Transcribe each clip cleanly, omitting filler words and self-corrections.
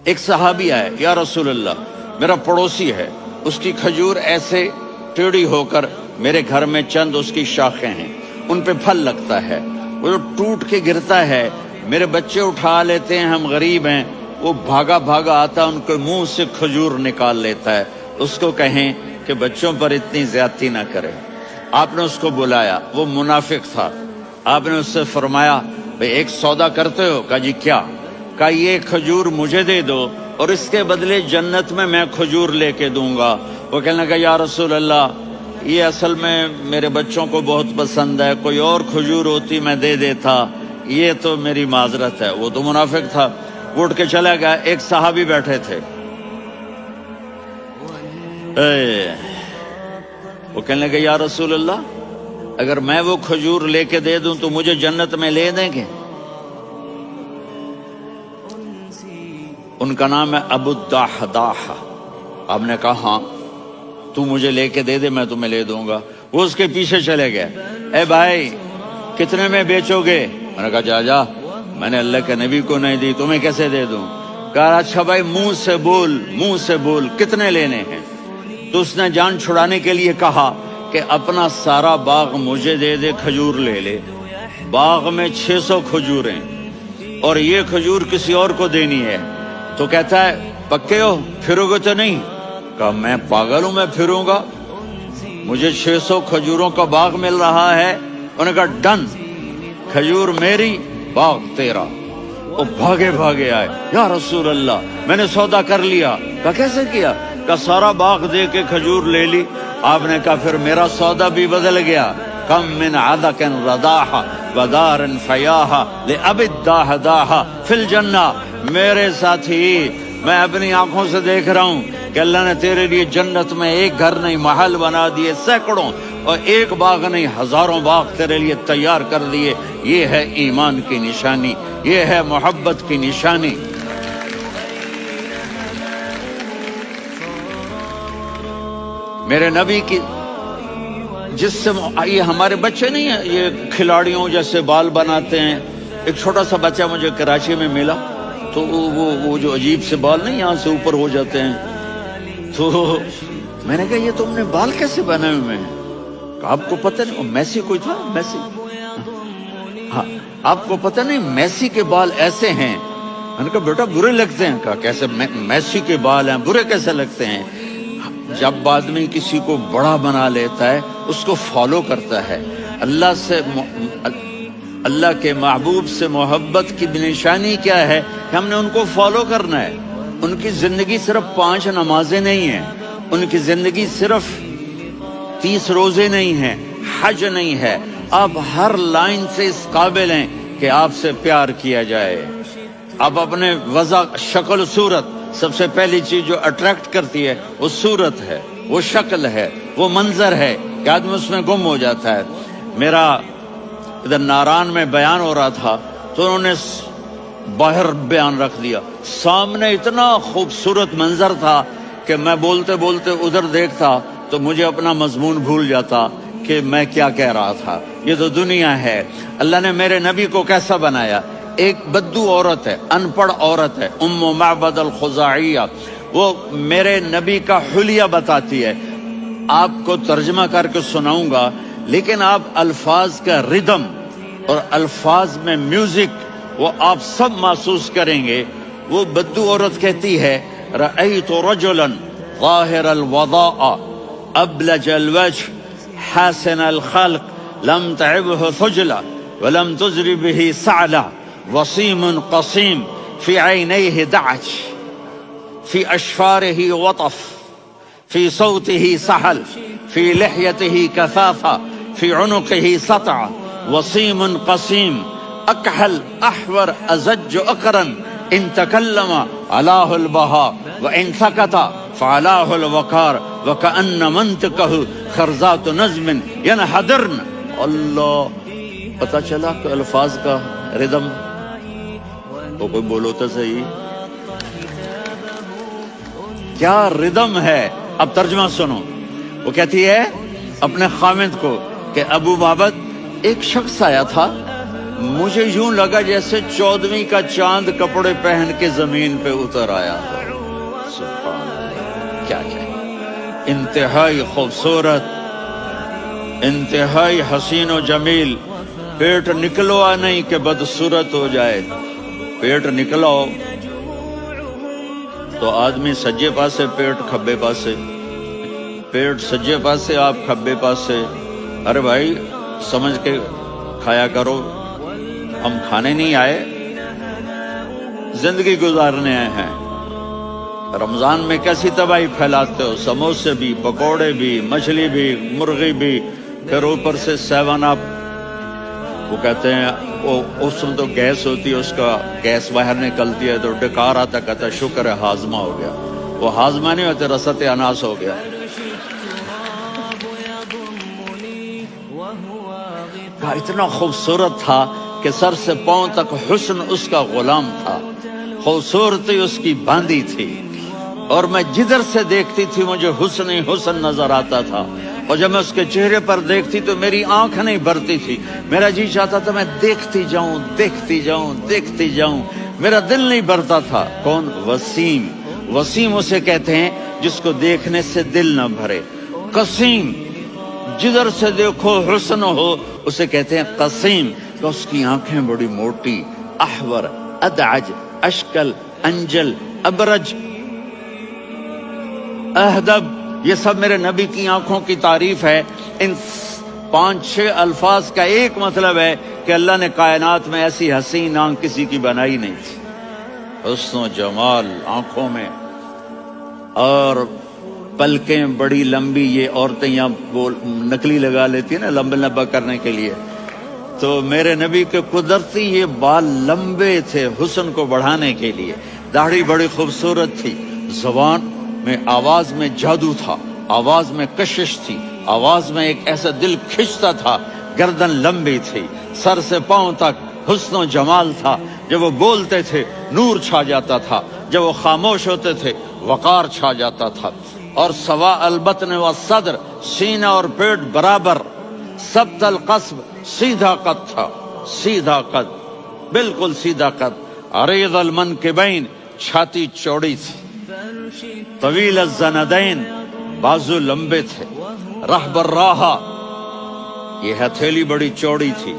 ایک صحابی آئے، یا رسول اللہ میرا پڑوسی ہے، اس کی کھجور ایسے ٹیڑھی ہو کر میرے گھر میں چند اس کی شاخیں ہیں، ان پہ پھل لگتا ہے، وہ جو ٹوٹ کے گرتا ہے میرے بچے اٹھا لیتے ہیں، ہم غریب ہیں، وہ بھاگا بھاگا آتا ان کے منہ سے کھجور نکال لیتا ہے، اس کو کہیں کہ بچوں پر اتنی زیادتی نہ کرے۔ آپ نے اس کو بلایا، وہ منافق تھا، آپ نے اس سے فرمایا بھئی ایک سودا کرتے ہو؟ کہا جی کیا؟ کہا یہ کھجور مجھے دے دو اور اس کے بدلے جنت میں کھجور لے کے دوں گا۔ وہ کہنے لگا یا رسول اللہ یہ اصل میں میرے بچوں کو بہت پسند ہے، کوئی اور کھجور ہوتی میں دے دیتا، یہ تو میری معذرت ہے۔ وہ تو منافق تھا، وہ اٹھ کے چلا گیا۔ ایک صحابی بیٹھے تھے، وہ کہنے لگے یا رسول اللہ اگر میں وہ کھجور لے کے دے دوں تو مجھے جنت میں لے دیں گے؟ ان کا نام ہے ابو الدحداح۔ آپ نے کہا ہاں تو مجھے لے کے دے دے میں تمہیں لے دوں گا۔ وہ اس کے پیچھے چلے گئے، اے بھائی کتنے میں بیچو گے؟ میں نے کہا جا میں نے اللہ کے نبی کو نہیں دی، تمہیں کیسے دے دوں؟ کہا اچھا بھائی منہ سے بول کتنے لینے ہیں؟ تو اس نے جان چھڑانے کے لیے کہا کہ اپنا سارا باغ مجھے دے دے، کھجور لے لے۔ باغ میں 600 کھجوریں اور یہ کھجور کسی اور کو دینی ہے۔ تو کہتا ہے پکے ہو، پھرو گے تو نہیں؟ کہا میں پاگل ہوں، میں پھروں گا؟ مجھے 600 کھجوروں کا باغ مل رہا ہے۔ انہوں نے کہا ڈن، کھجور میری باغ تیرا۔ وہ بھاگے آئے، یا رسول اللہ میں نے سودا کر لیا۔ کہا کیسے کیا؟ کہا سارا باغ دے کے کھجور لے لی۔ آپ نے کہا پھر میرا سودا بھی بدل گیا۔ کم من عدق رداح ودار فیاح لأبی الدحداح فی الجنہ۔ میرے ساتھی میں اپنی آنکھوں سے دیکھ رہا ہوں کہ اللہ نے تیرے لیے جنت میں ایک گھر نہیں محل بنا دیے، سینکڑوں، اور ایک باغ نہیں ہزاروں باغ تیرے لیے تیار کر دیے۔ یہ ہے ایمان کی نشانی، یہ ہے محبت کی نشانی۔ میرے نبی کی جس سے یہ ہمارے بچے نہیں ہیں، یہ کھلاڑیوں جیسے بال بناتے ہیں۔ ایک چھوٹا سا بچہ مجھے کراچی میں ملا، تو وہ جو عجیب سے بال نہیں یہاں سے اوپر ہو جاتے ہیں، تو میں نے کہا یہ تم نے بال کیسے بنائے ہوئے ہیں؟ آپ کو پتہ نہیں وہ میسی کوئی تھا، میسی، ہاں آپ کو پتہ نہیں میسی کے بال ایسے ہیں؟ میں نے کہا بیٹا برے لگتے ہیں۔ کہا کیسے میسی کے بال ہیں برے کیسے لگتے ہیں؟ جب آدمی کسی کو بڑا بنا لیتا ہے اس کو فالو کرتا ہے۔ اللہ کے محبوب سے محبت کی نشانی کیا ہے کہ ہم نے ان کو فالو کرنا ہے۔ ان کی زندگی صرف 5 نمازیں نہیں ہیں، ان کی زندگی صرف 30 روزے نہیں ہیں، حج نہیں ہے۔ آپ ہر لائن سے اس قابل ہیں کہ آپ سے پیار کیا جائے۔ آپ اپنے وضع، شکل، صورت، سب سے پہلی چیز جو اٹریکٹ کرتی ہے وہ صورت ہے، وہ شکل ہے، وہ منظر ہے کہ آدمی اس میں گم ہو جاتا ہے۔ میرا ادھر ناران میں بیان ہو رہا تھا تو انہوں نے باہر بیان رکھ دیا، سامنے اتنا خوبصورت منظر تھا کہ میں بولتے بولتے ادھر دیکھتا تو مجھے اپنا مضمون بھول جاتا کہ میں کیا کہہ رہا تھا۔ یہ تو دنیا ہے۔ اللہ نے میرے نبی کو کیسا بنایا؟ ایک بدو عورت ہے، ان پڑھ عورت ہے، ام معبد الخزاعیہ، وہ میرے نبی کا حلیہ بتاتی ہے۔ آپ کو ترجمہ کر کے سناؤں گا، لیکن آپ الفاظ کا ردم اور الفاظ میں میوزک وہ آپ سب محسوس کریں گے۔ وہ بدو عورت کہتی ہے رأیت رجلا ظاہر الوضاء ابلج الوجه حاسن الخلق لم تعبه ثجلة ولم تزر به سعلة وصيم قصيم في عينيه دعج في أشفاره وطف في صوته سحل في لحيته كثافة في عنقه سطع وصيم قصيم أكحل أحور أزج أقرن إن تكلم علاه البهاء وإن سكت فعلاه الوقار وكأن منطقه خرزات نظم ينحدرن۔ اللہ، پتہ چلا کہ الفاظ کا ردم تو کوئی بولو تو صحیح، کیا ردم ہے۔ اب ترجمہ سنو۔ وہ کہتی ہے اپنے خامد کو کہ ابو معبد ایک شخص آیا تھا مجھے یوں لگا جیسے 14ویں کا چاند کپڑے پہن کے زمین پہ اتر آیا ہو۔ سبحان اللہ، کیا انتہائی خوبصورت، انتہائی حسین و جمیل۔ پیٹ نکلوا نہیں کہ بدصورت ہو جائے، پیٹ نکلاؤ تو آدمی سجے پاسے پیٹ کھبے پاسے، پیٹ سجے پاسے آپ کھبے پاسے۔ ارے بھائی سمجھ کے کھایا کرو، ہم کھانے نہیں آئے، زندگی گزارنے آئے ہیں۔ رمضان میں کیسی تباہی پھیلاتے ہو، سموسے بھی، پکوڑے بھی، مچھلی بھی، مرغی بھی، پھر اوپر سے 7 اپ، وہ کہتے ہیں وہ اس میں تو گیس ہوتی ہے، اس کا گیس باہر نکلتی ہے تو ڈکار آتا، کہتا ہے شکر ہے ہاضمہ ہو گیا۔ وہ ہاضمہ نہیں ہوتے، رسط اناس ہو گیا۔ اتنا خوبصورت تھا کہ سر سے پاؤں تک حسن اس کا غلام تھا، خوبصورتی اس کی باندھی تھی، اور میں جدھر سے دیکھتی تھی مجھے حسن ہی حسن نظر آتا تھا، اور جب میں اس کے چہرے پر دیکھتی تو میری آنکھ نہیں بھرتی تھی، میرا جی چاہتا تھا میں دیکھتی جاؤں دیکھتی جاؤں دیکھتی جاؤں، میرا دل نہیں بھرتا تھا۔ کون؟ وسیم۔ وسیم اسے کہتے ہیں جس کو دیکھنے سے دل نہ بھرے۔ قسیم، جدھر سے دیکھو حسن ہو، اسے کہتے ہیں قسیم، کہ اس کی آنکھیں بڑی موٹی، احور، ادعج، اشکل، انجل، ابرج، اہدب، یہ سب میرے نبی کی آنکھوں کی تعریف ہے۔ ان 5-6 الفاظ کا ایک مطلب ہے کہ اللہ نے کائنات میں ایسی حسین آنکھ کسی کی بنائی نہیں تھی۔ حسن و جمال آنکھوں میں، اور پلکیں بڑی لمبی، یہ عورتیں یہاں نکلی لگا لیتی ہیں نا لمبا لمبا کرنے کے لیے، تو میرے نبی کے قدرتی یہ بال لمبے تھے حسن کو بڑھانے کے لیے۔ داڑھی بڑی خوبصورت تھی، زبان میں، آواز میں جادو تھا، آواز میں کشش تھی، آواز میں ایک ایسا دل کھنچتا تھا، گردن لمبی تھی، سر سے پاؤں تک حسن و جمال تھا۔ جب وہ بولتے تھے نور چھا جاتا تھا، جب وہ خاموش ہوتے تھے وقار چھا جاتا تھا۔ اور سوا البطن و صدر، سینہ اور پیٹ برابر، سبت القصب، سیدھا قد تھا، سیدھا قد، بالکل سیدھا قد۔ عریض المنکبین، چھاتی چوڑی تھی، طویل الزندین، بازو لمبے تھے، رحب الراحہ، یہ ہتھیلی بڑی چوڑی تھی،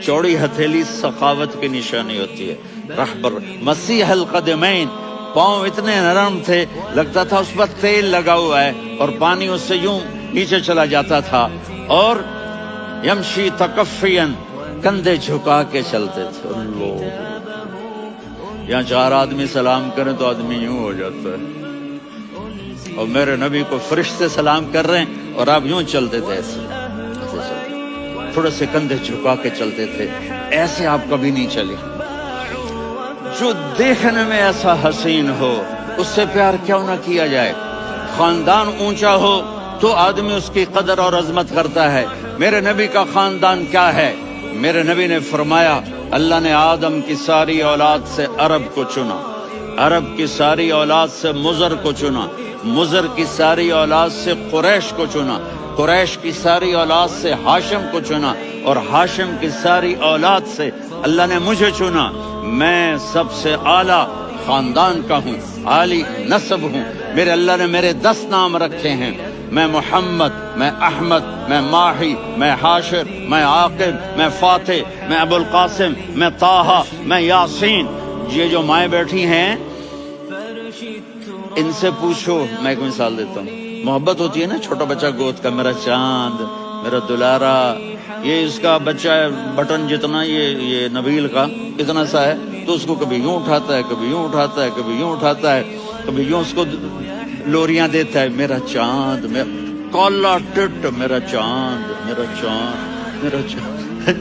چوڑی ہتھیلی سخاوت کی نشانی ہوتی ہے۔ رحب مسیح القدمین، پاؤں اتنے نرم تھے لگتا تھا اس پر تیل لگا ہوا ہے، اور پانی اس سے یوں نیچے چلا جاتا تھا۔ اور یمشی تکفین، کندھے جھکا کے چلتے تھے۔ اللہ، یہاں 4 آدمی سلام کریں تو آدمی یوں ہو جاتا ہے، اور میرے نبی کو فرشتے سلام کر رہے ہیں اور آپ یوں چلتے تھے، ایسے تھوڑے سے کندھے جھکا کے چلتے تھے، ایسے آپ کبھی نہیں چلے۔ جو دیکھنے میں ایسا حسین ہو اس سے پیار کیوں نہ کیا جائے؟ خاندان اونچا ہو تو آدمی اس کی قدر اور عظمت کرتا ہے۔ میرے نبی کا خاندان کیا ہے؟ میرے نبی نے فرمایا اللہ نے آدم کی ساری اولاد سے عرب کو چنا، عرب کی ساری اولاد سے مضر کو چنا، مضر کی ساری اولاد سے قریش کو چنا، قریش کی ساری اولاد سے ہاشم کو چنا، اور ہاشم کی ساری اولاد سے اللہ نے مجھے چنا۔ میں سب سے اعلیٰ خاندان کا ہوں، عالی نسب ہوں۔ میرے اللہ نے میرے 10 نام رکھے ہیں، میں محمد، میں احمد، میں ماہی، میں حاشر، میں عاقب، میں فاتح، میں ابو القاسم، میں طٰہٰ، میں یاسین۔ یہ جو مائیں بیٹھی ہیں ان سے پوچھو، میں ایک مثال دیتا ہوں، محبت ہوتی ہے نا چھوٹا بچہ گود کا، میرا چاند، میرا دلارا، یہ اس کا بچہ ہے بٹن جتنا، یہ نبیل کا اتنا سا ہے، تو اس کو کبھی یوں اٹھاتا ہے، کبھی یوں اٹھاتا ہے، کبھی یوں اٹھاتا ہے، کبھی یوں اس کو لوریاں دیتا ہے، میرا چاند، میرا کالا ٹٹ، میرا چاند، میرا چاند، میرا چاند۔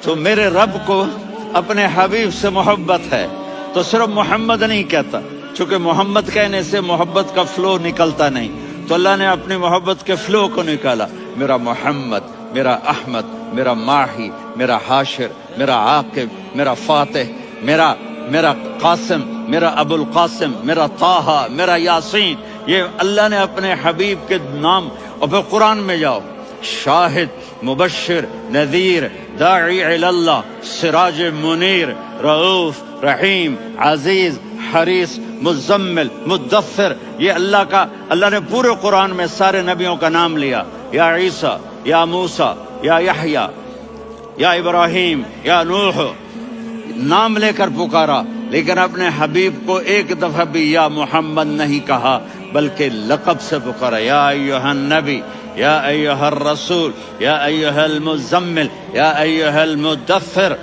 تو میرے رب کو اپنے حبیب سے محبت ہے تو صرف محمد نہیں کہتا، چونکہ محمد کہنے سے محبت کا فلو نکلتا نہیں، تو اللہ نے اپنی محبت کے فلو کو نکالا، میرا محمد، میرا احمد، میرا ماہی، میرا حاشر، میرا عاقب، میرا فاتح، میرا قاسم، میرا ابو القاسم، میرا طٰہٰ، میرا یاسین۔ یہ اللہ نے اپنے حبیب کے نام، اور پھر قرآن میں جاؤ، شاہد، مبشر نذیر داعی الی اللہ سراج منیر رؤوف رحیم عزیز حریص مزمل مدثر، یہ اللہ نے پورے قرآن میں سارے نبیوں کا نام لیا، یا عیسیٰ یا موسیٰ یا یحییٰ یا ابراہیم یا نوح، نام لے کر پکارا، لیکن اپنے حبیب کو ایک دفعہ بھی یا محمد نہیں کہا بلکہ لقب سے پکارا، یا ایھا النبی یا ایھا الرسول یا ایھا المزمل یا ایھا المدثر۔